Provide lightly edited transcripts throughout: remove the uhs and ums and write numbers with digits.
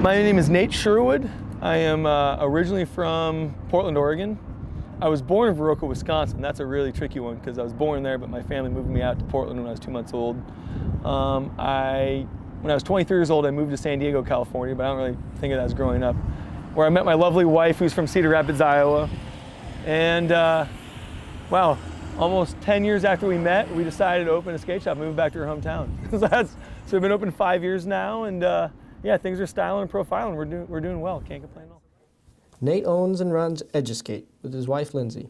My name is Nate Sherwood. I am originally from Portland, Oregon. I was born in Viroqua, Wisconsin. That's a really tricky one because I was born there, but my family moved me out to Portland when I was 2 months old. When I was 23 years old, I moved to San Diego, California, but I don't really think of that as growing up, where I met my lovely wife, who's from Cedar Rapids, Iowa. And wow, almost 10 years after we met, we decided to open a skate shop and move back to our hometown. So we've been open 5 years now, and yeah, things are styling and profiling. We're doing well. Can't complain at all. Nate owns and runs Eduskate with his wife Lindsay.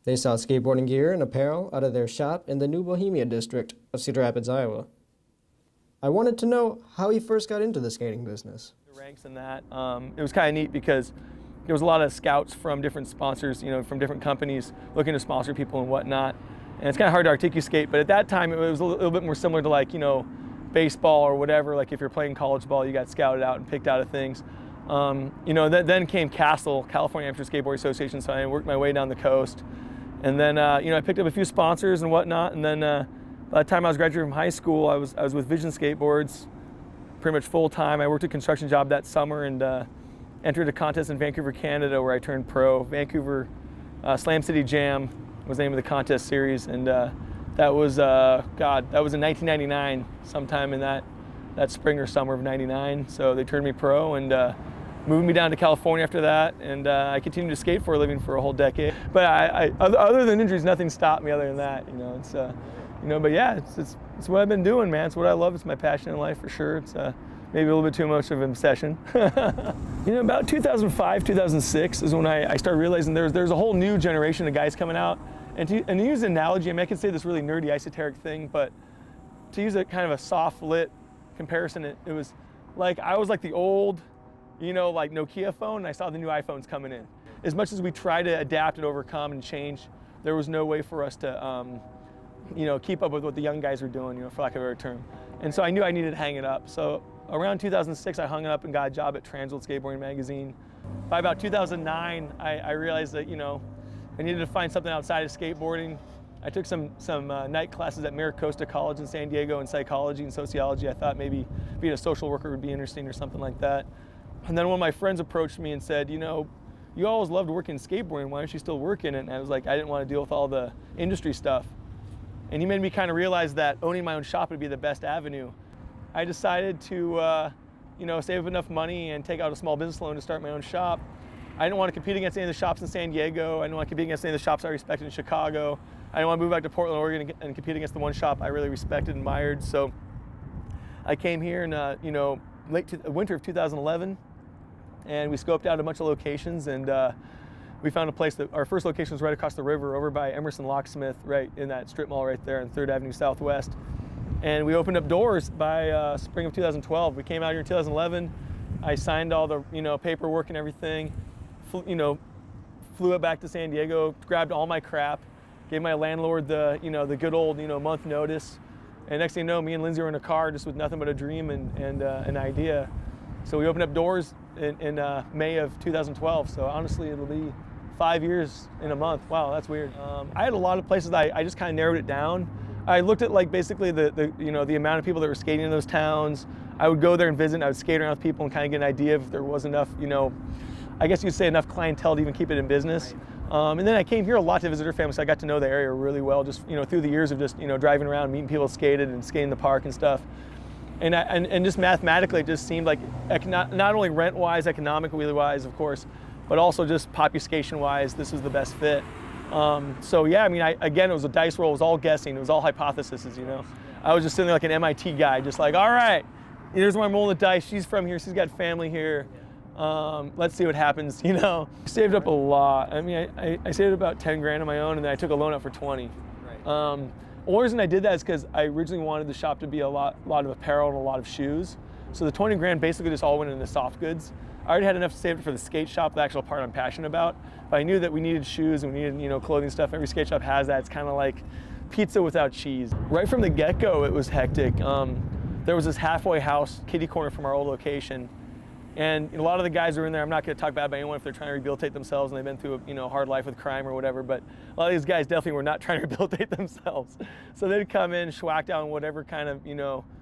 They sell skateboarding gear and apparel out of their shop in the New Bohemia district of Cedar Rapids, Iowa. I wanted to know how he first got into the skating business. The ranks in that, it was kind of neat because there was a lot of scouts from different sponsors, from different companies looking to sponsor people and whatnot. And it's kind of hard to articulate, but at that time it was a little bit more similar to baseball or whatever. Like if you're playing college ball, you got scouted out and picked out of things. Then came CASTLE, California Amateur Skateboard Association, so I worked my way down the coast. And then, I picked up a few sponsors and whatnot. And then by the time I was graduating from high school, I was with Vision Skateboards pretty much full time. I worked a construction job that summer and entered a contest in Vancouver, Canada, where I turned pro. Vancouver Slam City Jam was the name of the contest series. And that was in 1999, sometime in that spring or summer of '99. So they turned me pro and moved me down to California after that. And I continued to skate for a living for a whole decade. But other than injuries, nothing stopped me other than that. But yeah, it's what I've been doing, man. It's what I love. It's my passion in life for sure. It's maybe a little bit too much of an obsession. About 2005, 2006 is when I started realizing there's a whole new generation of guys coming out. And to use an analogy, I can say this really nerdy, esoteric thing, but to use a kind of a soft lit comparison, it was like I was like the old, like Nokia phone, and I saw the new iPhones coming in. As much as we try to adapt and overcome and change, there was no way for us to, keep up with what the young guys were doing, for lack of a better term. And so I knew I needed to hang it up. So around 2006, I hung it up and got a job at Transworld Skateboarding Magazine. By about 2009, I realized that, I needed to find something outside of skateboarding. I took some night classes at Maricosta College in San Diego in psychology and sociology. I thought maybe being a social worker would be interesting or something like that. And then one of my friends approached me and said, you always loved working skateboarding, why aren't you still working? And I was like, I didn't want to deal with all the industry stuff. And he made me kind of realize that owning my own shop would be the best avenue. I decided to save enough money and take out a small business loan to start my own shop. I didn't want to compete against any of the shops in San Diego. I didn't want to compete against any of the shops I respected in Chicago. I didn't want to move back to Portland, Oregon and compete against the one shop I really respected and admired. So I came here in winter of 2011, and we scoped out a bunch of locations, and we found a place that our first location was right across the river over by Emerson Locksmith, right in that strip mall right there on 3rd Avenue Southwest. And we opened up doors by spring of 2012. We came out here in 2011. I signed all the paperwork and everything. Flew it back to San Diego, grabbed all my crap, gave my landlord the good old month notice, and next thing you know, me and Lindsay were in a car just with nothing but a dream and an idea. So we opened up doors in May of 2012. So honestly, it'll be 5 years in a month. Wow, that's weird. I had a lot of places that I just kind of narrowed it down. I looked at basically the amount of people that were skating in those towns. I would go there and visit. And I would skate around with people and kind of get an idea if there was enough I guess you'd say enough clientele to even keep it in business. And then I came here a lot to visit her family, so I got to know the area really well, just through the years of just driving around, meeting people skated and skating in the park and stuff. And just mathematically, it just seemed like not only rent-wise, economically wise, of course, but also just population-wise, this was the best fit. So yeah, again, it was a dice roll. It was all guessing. It was all hypotheses. I was just sitting there like an MIT guy, just like, all right, here's where I'm rolling the dice. She's from here. She's got family here. Let's see what happens, I saved up a lot. I saved about 10 grand on my own, and then I took a loan out for 20. Right. The reason I did that is because I originally wanted the shop to be a lot of apparel and a lot of shoes. So the 20 grand basically just all went into soft goods. I already had enough to save it for the skate shop, the actual part I'm passionate about. But I knew that we needed shoes and we needed, clothing stuff. Every skate shop has that. It's kind of like pizza without cheese. Right from the get-go, it was hectic. There was this halfway house, kitty corner from our old location. And a lot of the guys who are in there, I'm not going to talk bad about anyone if they're trying to rehabilitate themselves and they've been through a hard life with crime or whatever, but a lot of these guys definitely were not trying to rehabilitate themselves. So they'd come in, schwack down whatever kind of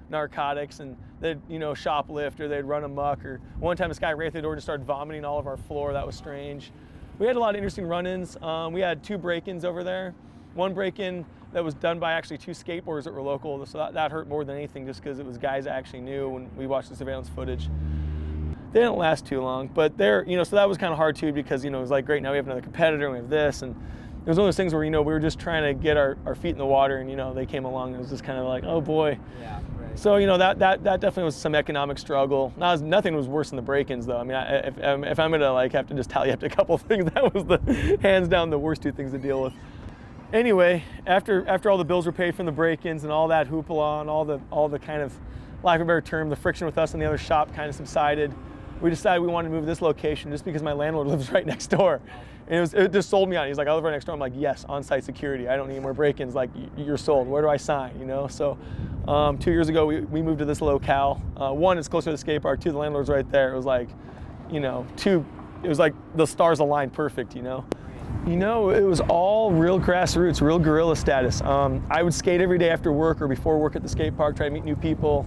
narcotics, and they'd, you know, shoplift, or they'd run amok. Or one time this guy ran through the door and started vomiting all of our floor. That was strange. We had a lot of interesting run-ins. We had 2 break-ins over there. One break-in that was done by actually 2 skateboarders that were local, so that hurt more than anything, just because it was guys I actually knew when we watched the surveillance footage. They didn't last too long, but you know, so that was kind of hard too, because, you know, it was like, great, now we have another competitor, and we have this, and it was one of those things where, you know, we were just trying to get our feet in the water, and, you know, they came along, and it was just kind of like, oh boy. Yeah, right. So, you know, that definitely was some economic struggle. Nothing was worse than the break-ins, though. I mean, if I'm gonna like have to just tally up to a couple of things, that was the hands down the worst 2 things to deal with. Anyway, after all the bills were paid from the break-ins and all that hoopla and all the kind of, lack of a better term, the friction with us and the other shop kind of subsided, we decided we wanted to move to this location just because my landlord lives right next door. And it just sold me on it. He's like, I live right next door. I'm like, yes, on-site security. I don't need any more break-ins. Like, you're sold. Where do I sign? You know. So 2 years ago, we moved to this locale. 1, it's closer to the skate park. 2, the landlord's right there. It was like, you know, 2, it was like the stars aligned perfect. You know. You know, it was all real grassroots, real guerrilla status. I would skate every day after work or before work at the skate park, try to meet new people.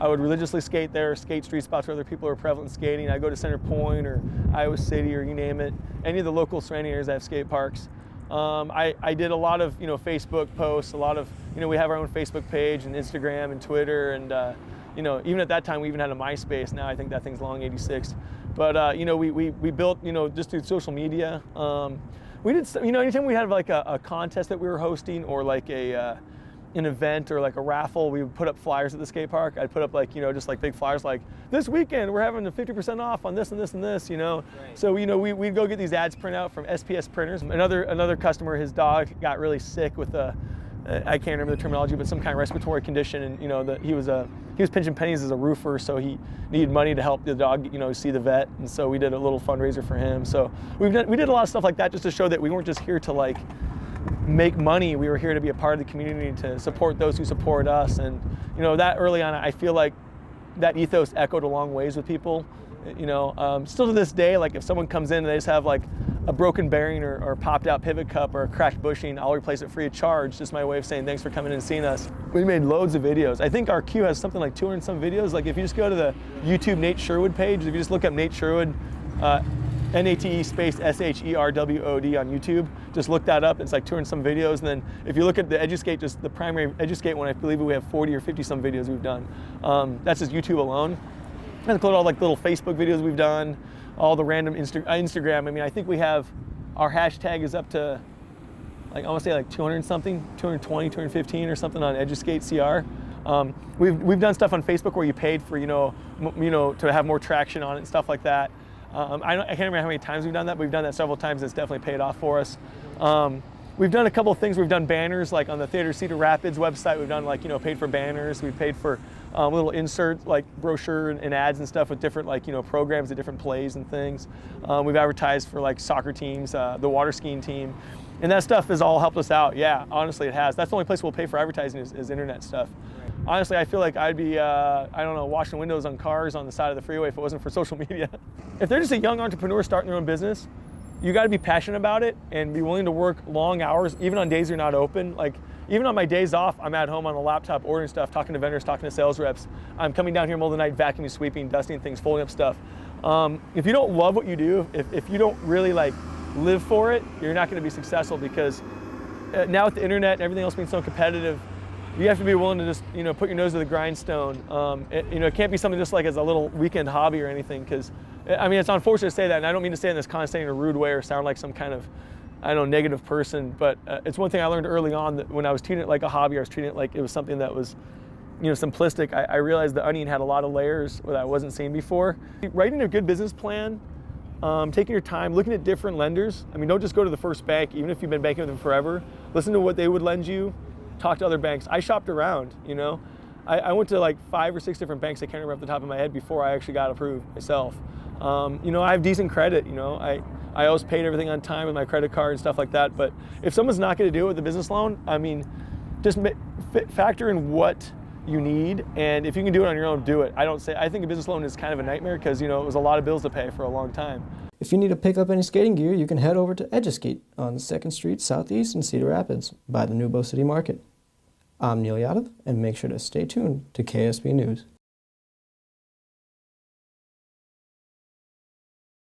I would religiously skate there, skate street spots where other people are prevalent in skating. I'd go to Center Point or Iowa City or you name it. Any of the local surrounding areas that have skate parks. I did a lot of, you know, Facebook posts, a lot of, you know, we have our own Facebook page and Instagram and Twitter, and, you know, even at that time we even had a MySpace. Now I think that thing's long 86. But, you know, we built, you know, just through social media. We did, you know, anytime we had like a contest that we were hosting, or like an event or like a raffle, we would put up flyers at the skate park. I'd put up like, you know, just like big flyers like, this weekend we're having a 50% off on this and this and this, you know. Right. So, you know, we'd go get these ads print out from SPS printers. Another customer, his dog got really sick with I can't remember the terminology, but some kind of respiratory condition, and, you know, he was pinching pennies as a roofer, so he needed money to help the dog, you know, see the vet, and so we did a little fundraiser for him. So we did a lot of stuff like that just to show that we weren't just here to like make money. We were here to be a part of the community, to support those who support us. And, you know, that early on, I feel like that ethos echoed a long ways with people. You know, still to this day, like if someone comes in and they just have like a broken bearing or popped out pivot cup or a cracked bushing, I'll replace it free of charge. Just my way of saying thanks for coming and seeing us. We made loads of videos. I think our queue has something like 200 and some videos. Like if you just go to the YouTube Nate Sherwood page, if you just look up Nate Sherwood, NATE space SHERWOD on YouTube, just look that up. It's like 200 and some videos. And then if you look at the Eduskate, just the primary Eduskate one, I believe we have 40 or 50 some videos we've done. That's just YouTube alone. And include all like little Facebook videos we've done, all the random Instagram. I mean, I think we have, our hashtag is up to, like, I want to say like 200 and something, 220, 215 or something on Eduskate CR. We've done stuff on Facebook where you paid for, you know, to have more traction on it and stuff like that. I can't remember how many times we've done that, but we've done that several times, and it's definitely paid off for us. We've done a couple of things. We've done banners, like on the Theater Cedar Rapids website. We've done, like, you know, paid for banners. We've paid for little insert, like brochure and ads and stuff with different, like, you know, programs at different plays and things. We've advertised for like soccer teams, the water skiing team, and that stuff has all helped us out. Yeah, honestly, it has. That's the only place we'll pay for advertising is internet stuff. Honestly, I feel like I'd be, I don't know, washing windows on cars on the side of the freeway if it wasn't for social media. If they're just a young entrepreneur starting their own business, you got to be passionate about it and be willing to work long hours, even on days you're not open. Like, even on my days off, I'm at home on the laptop ordering stuff, talking to vendors, talking to sales reps. I'm coming down here in the middle of the night, vacuuming, sweeping, dusting things, folding up stuff. If you don't love what you do, if you don't really like live for it, you're not going to be successful, because now with the internet and everything else being so competitive, you have to be willing to just, you know, put your nose to the grindstone. You know, it can't be something just like as a little weekend hobby or anything, because, I mean, it's unfortunate to say that, and I don't mean to say it in this condescending or rude way or sound like some kind of, I don't know, negative person, but it's one thing I learned early on, that when I was treating it like a hobby, I was treating it like it was something that was, you know, simplistic. I realized the onion had a lot of layers that I wasn't seeing before. Writing a good business plan, taking your time, looking at different lenders. I mean, don't just go to the first bank, even if you've been banking with them forever. Listen to what they would lend you. Talk to other banks. I shopped around, you know. I went to like 5 or 6 different banks I can't remember off the top of my head before I actually got approved myself. You know, I have decent credit, you know. I always paid everything on time with my credit card and stuff like that. But if someone's not going to do it with a business loan, I mean, just factor in what you need, and if you can do it on your own, do it. I think a business loan is kind of a nightmare, because, you know, it was a lot of bills to pay for a long time. If you need to pick up any skating gear, you can head over to Eduskate on 2nd Street Southeast in Cedar Rapids by the New Bow City Market. I'm Neil Yadav, and make sure to stay tuned to KSB News.